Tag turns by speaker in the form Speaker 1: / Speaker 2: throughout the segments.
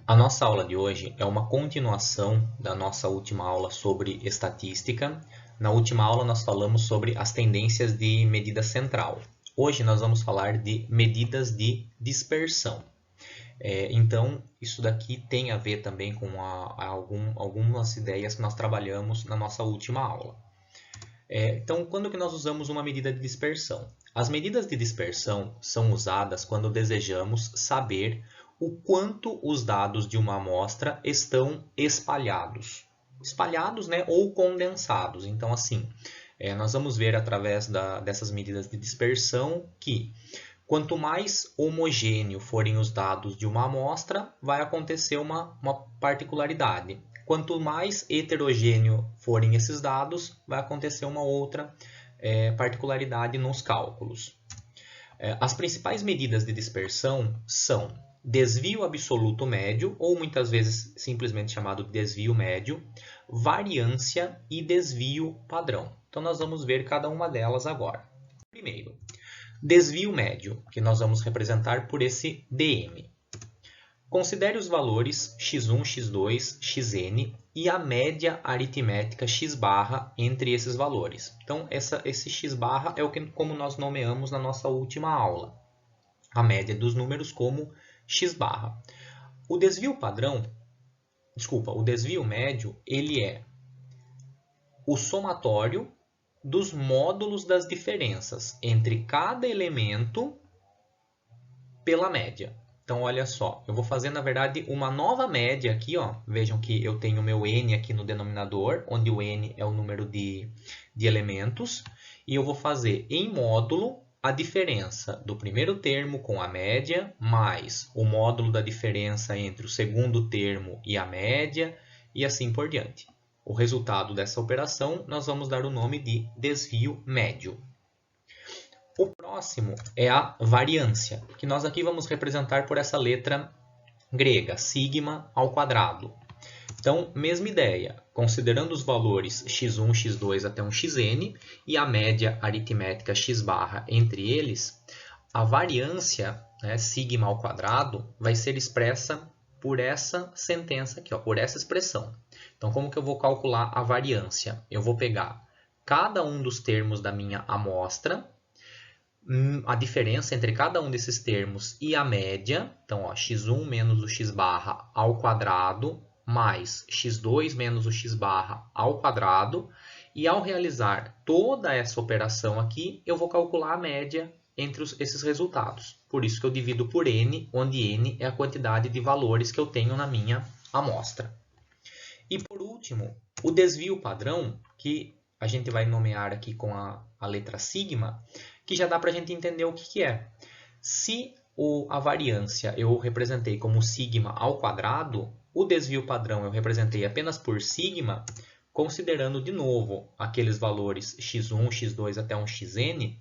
Speaker 1: A nossa aula de hoje é uma continuação da nossa última aula sobre estatística. Na última aula nós falamos sobre as tendências de medida central. Hoje nós vamos falar de medidas de dispersão. Então, isso daqui tem a ver também com algumas ideias que nós trabalhamos na nossa última aula. Então, quando que nós usamos uma medida de dispersão? As medidas de dispersão são usadas quando desejamos saber o quanto os dados de uma amostra estão espalhados. Espalhados, né, ou condensados. Então, assim, nós vamos ver através dessas medidas de dispersão que quanto mais homogêneo forem os dados de uma amostra, vai acontecer uma particularidade. Quanto mais heterogêneo forem esses dados, vai acontecer uma outra particularidade nos cálculos. As principais medidas de dispersão são desvio absoluto médio, ou muitas vezes simplesmente chamado de desvio médio, variância e desvio padrão. Então nós vamos ver cada uma delas agora. Primeiro, desvio médio, que nós vamos representar por esse dm. Considere os valores x1, x2, xn e a média aritmética x barra entre esses valores. Então, esse x barra é como nós nomeamos na nossa última aula. A média dos números como x barra. O desvio médio, ele é o somatório dos módulos das diferenças entre cada elemento pela média. Então, olha só, eu vou fazer, na verdade, uma nova média aqui, ó. Vejam que eu tenho meu n aqui no denominador, onde o n é o número de elementos. E eu vou fazer em módulo a diferença do primeiro termo com a média, mais o módulo da diferença entre o segundo termo e a média, e assim por diante. O resultado dessa operação nós vamos dar o nome de desvio médio. O próximo é a variância, que nós aqui vamos representar por essa letra grega, sigma ao quadrado. Então, mesma ideia, considerando os valores x1, x2 até um xn e a média aritmética x barra entre eles, a variância, né, sigma ao quadrado, vai ser expressa por essa sentença aqui, ó, por essa expressão. Então, como que eu vou calcular a variância? Eu vou pegar cada um dos termos da minha amostra, a diferença entre cada um desses termos e a média. Então, ó, x1 menos o x barra ao quadrado, mais x2 menos o x barra ao quadrado. E ao realizar toda essa operação aqui, eu vou calcular a média entre esses resultados. Por isso que eu divido por n, onde n é a quantidade de valores que eu tenho na minha amostra. E por último, o desvio padrão, que a gente vai nomear aqui com a letra sigma, que já dá para a gente entender o que é. Se a variância eu representei como sigma ao quadrado, o desvio padrão eu representei apenas por sigma, considerando de novo aqueles valores x1, x2 até um xn,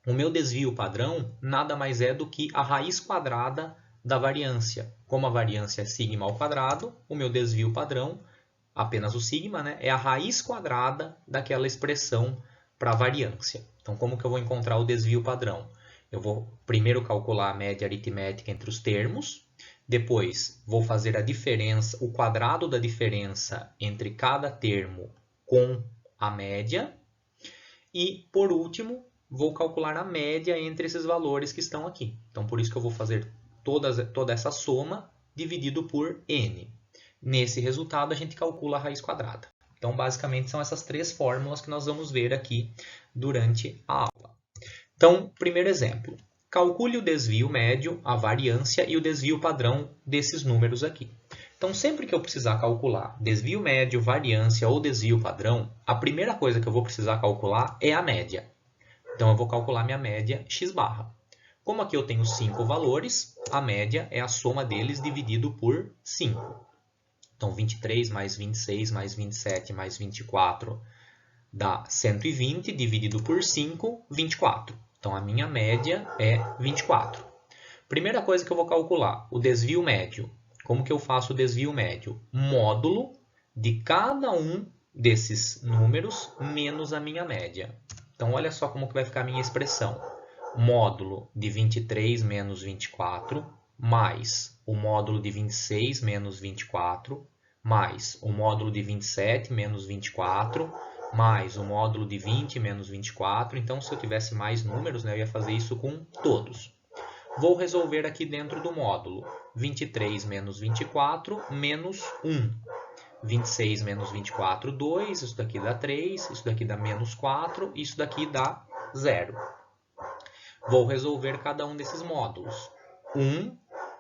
Speaker 1: o meu desvio padrão nada mais é do que a raiz quadrada da variância. Como a variância é sigma ao quadrado, o meu desvio padrão, apenas o sigma, né, é a raiz quadrada daquela expressão para a variância. Então, como que eu vou encontrar o desvio padrão? Eu vou primeiro calcular a média aritmética entre os termos, depois vou fazer a diferença, o quadrado da diferença entre cada termo com a média, e, por último, vou calcular a média entre esses valores que estão aqui. Então, por isso que eu vou fazer toda essa soma dividido por n. Nesse resultado, a gente calcula a raiz quadrada. Então, basicamente, são essas três fórmulas que nós vamos ver aqui durante a aula. Então, primeiro exemplo. Calcule o desvio médio, a variância e o desvio padrão desses números aqui. Então, sempre que eu precisar calcular desvio médio, variância ou desvio padrão, a primeira coisa que eu vou precisar calcular é a média. Então, eu vou calcular minha média x barra. Como aqui eu tenho 5 valores, a média é a soma deles dividido por 5. Então, 23 mais 26 mais 27 mais 24 dá 120, dividido por 5, 24. Então, a minha média é 24. Primeira coisa que eu vou calcular, o desvio médio. Como que eu faço o desvio médio? Módulo de cada um desses números menos a minha média. Então, olha só como que vai ficar a minha expressão. Módulo de 23 menos 24 mais o módulo de 26 menos 24, mais o módulo de 27 menos 24, mais o módulo de 20 menos 24. Então, se eu tivesse mais números, né, eu ia fazer isso com todos. Vou resolver aqui dentro do módulo. 23 menos 24, menos 1. 26 menos 24, 2. Isso daqui dá 3. Isso daqui dá menos 4. Isso daqui dá 0. Vou resolver cada um desses módulos. 1,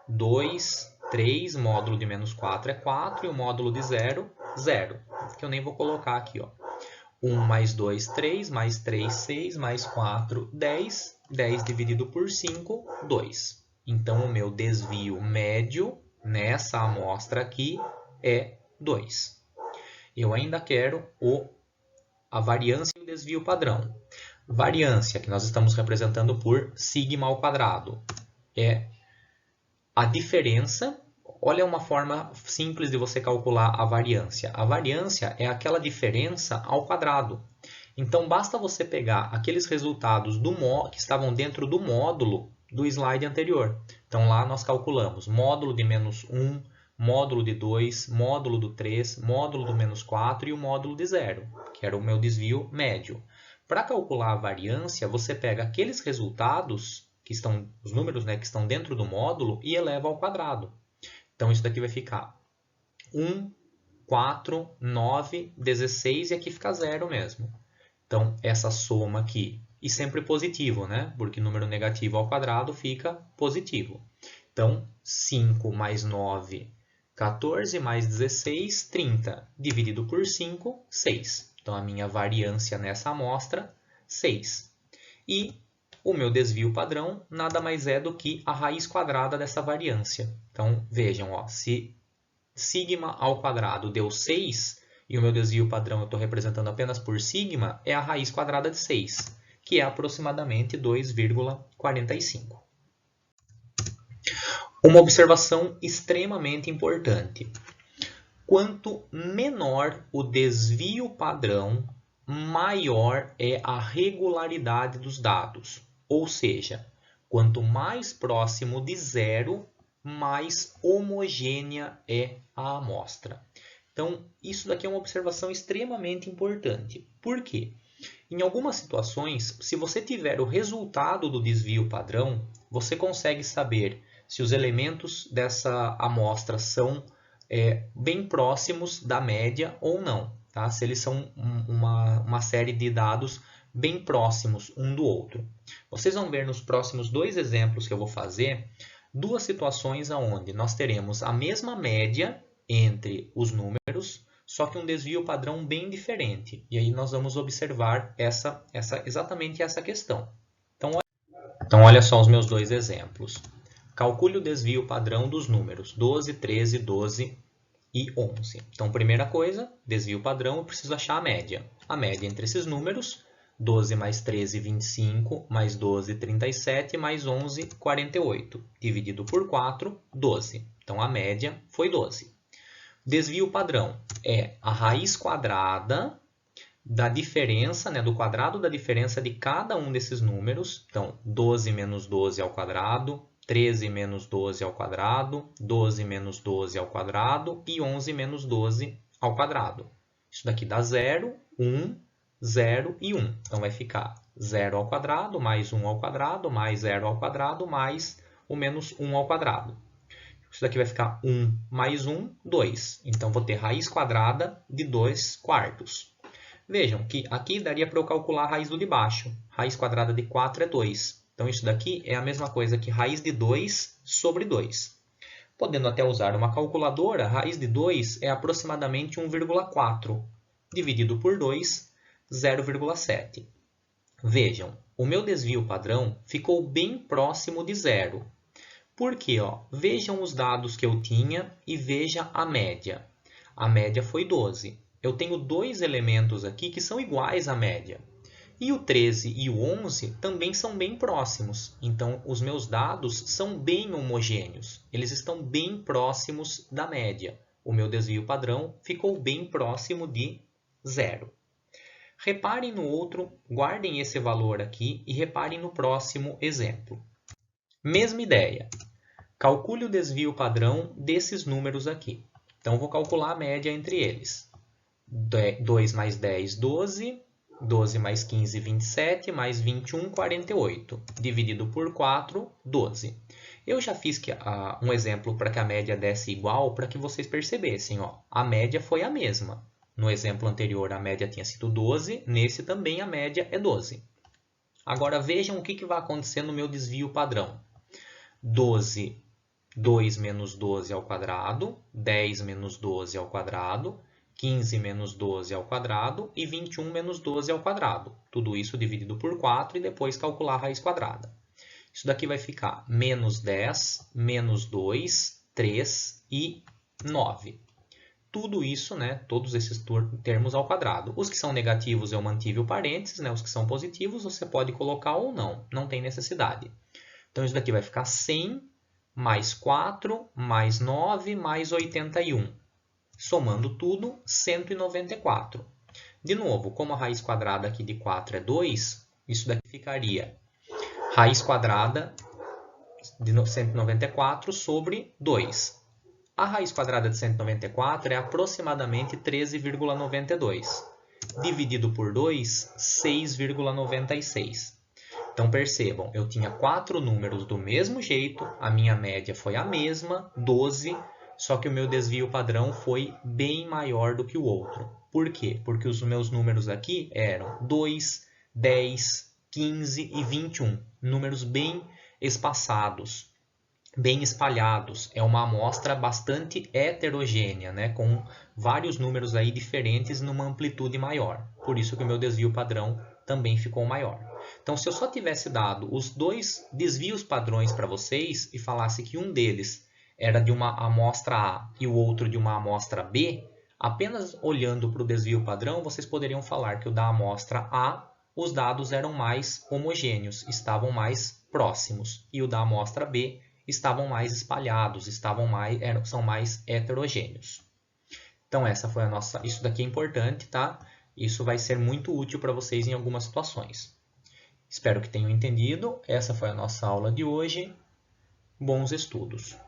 Speaker 1: 2, 3. Módulo de menos 4 é 4. E o módulo de 0, 0. Que eu nem vou colocar aqui, ó. 1 mais 2, 3, mais 3, 6, mais 4, 10. 10 dividido por 5, 2. Então, o meu desvio médio nessa amostra aqui é 2. Eu ainda quero a variância e o desvio padrão. Variância, que nós estamos representando por sigma ao quadrado, é a diferença. Olha uma forma simples de você calcular a variância. A variância é aquela diferença ao quadrado. Então, basta você pegar aqueles resultados que estavam dentro do módulo do slide anterior. Então, lá nós calculamos módulo de menos 1, módulo de 2, módulo do 3, módulo do menos 4 e o módulo de 0, que era o meu desvio médio. Para calcular a variância, você pega aqueles resultados, os números, né, que estão dentro do módulo, e eleva ao quadrado. Então, isso daqui vai ficar 1, 4, 9, 16 e aqui fica 0 mesmo. Então, essa soma aqui, e sempre positivo, né? Porque número negativo ao quadrado fica positivo. Então, 5 mais 9, 14 mais 16, 30. Dividido por 5, 6. Então, a minha variância nessa amostra, 6. E o meu desvio padrão nada mais é do que a raiz quadrada dessa variância. Então, vejam, ó, se sigma ao quadrado deu 6, e o meu desvio padrão eu estou representando apenas por sigma, é a raiz quadrada de 6, que é aproximadamente 2,45. Uma observação extremamente importante. Quanto menor o desvio padrão, maior é a regularidade dos dados. Ou seja, quanto mais próximo de zero, mais homogênea é a amostra. Então, isso daqui é uma observação extremamente importante. Por quê? Em algumas situações, se você tiver o resultado do desvio padrão, você consegue saber se os elementos dessa amostra são bem próximos da média ou não. Tá? Se eles são uma série de dados bem próximos um do outro. Vocês vão ver nos próximos dois exemplos que eu vou fazer, duas situações onde nós teremos a mesma média entre os números, só que um desvio padrão bem diferente. E aí nós vamos observar exatamente essa questão. Então, olha só os meus dois exemplos. Calcule o desvio padrão dos números 12, 13, 12 e 11. Então, primeira coisa, desvio padrão, eu preciso achar a média. A média entre esses números, 12 mais 13, 25, mais 12, 37, mais 11, 48. Dividido por 4, 12. Então, a média foi 12. Desvio padrão é a raiz quadrada da diferença, né, do quadrado da diferença de cada um desses números. Então, 12 menos 12 ao quadrado, 13 menos 12 ao quadrado, 12 menos 12 ao quadrado e 11 menos 12 ao quadrado. Isso daqui dá 0, 1, 0 e 1. Então, vai ficar 0 ao quadrado, mais 1 ao quadrado, mais 0 ao quadrado, mais o menos 1 ao quadrado. Isso daqui vai ficar 1 mais 1, 2. Então, vou ter raiz quadrada de 2 quartos. Vejam que aqui daria para eu calcular a raiz do de baixo. Raiz quadrada de 4 é 2. Então, isso daqui é a mesma coisa que raiz de 2 sobre 2. Podendo até usar uma calculadora, raiz de 2 é aproximadamente 1,4. Dividido por 2, 0,7. Vejam, o meu desvio padrão ficou bem próximo de zero. Por quê? Vejam os dados que eu tinha e veja a média. A média foi 12. Eu tenho dois elementos aqui que são iguais à média. E o 13 e o 11 também são bem próximos. Então, os meus dados são bem homogêneos. Eles estão bem próximos da média. O meu desvio padrão ficou bem próximo de zero. Reparem no outro, guardem esse valor aqui e reparem no próximo exemplo. Mesma ideia. Calcule o desvio padrão desses números aqui. Então, vou calcular a média entre eles. 2 mais 10, 12. 12 mais 15, 27, mais 21, 48. Dividido por 4, 12. Eu já fiz um exemplo para que a média desse igual, para que vocês percebessem. Ó, a média foi a mesma. No exemplo anterior, a média tinha sido 12. Nesse também, a média é 12. Agora, vejam o que vai acontecer no meu desvio padrão. 12, 2 menos 12 ao quadrado. 10 menos 12 ao quadrado. 15 menos 12 ao quadrado e 21 menos 12 ao quadrado. Tudo isso dividido por 4 e depois calcular a raiz quadrada. Isso daqui vai ficar menos 10, menos 2, 3 e 9. Tudo isso, né, todos esses termos ao quadrado. Os que são negativos eu mantive o parênteses, né, os que são positivos você pode colocar ou não, não tem necessidade. Então isso daqui vai ficar 100 mais 4 mais 9 mais 81. Somando tudo, 194. De novo, como a raiz quadrada aqui de 4 é 2, isso daqui ficaria raiz quadrada de 194 sobre 2. A raiz quadrada de 194 é aproximadamente 13,92. Dividido por 2, 6,96. Então percebam, eu tinha 4 números do mesmo jeito, a minha média foi a mesma, 12, só que o meu desvio padrão foi bem maior do que o outro. Por quê? Porque os meus números aqui eram 2, 10, 15 e 21. Números bem espaçados, bem espalhados. É uma amostra bastante heterogênea, né? Com vários números aí diferentes numa amplitude maior. Por isso que o meu desvio padrão também ficou maior. Então, se eu só tivesse dado os dois desvios padrões para vocês e falasse que um deles era de uma amostra A e o outro de uma amostra B, apenas olhando para o desvio padrão, vocês poderiam falar que o da amostra A, os dados eram mais homogêneos, estavam mais próximos, e o da amostra B estavam mais espalhados, são mais heterogêneos. Então essa foi a nossa, isso daqui é importante, tá? Isso vai ser muito útil para vocês em algumas situações. Espero que tenham entendido. Essa foi a nossa aula de hoje. Bons estudos!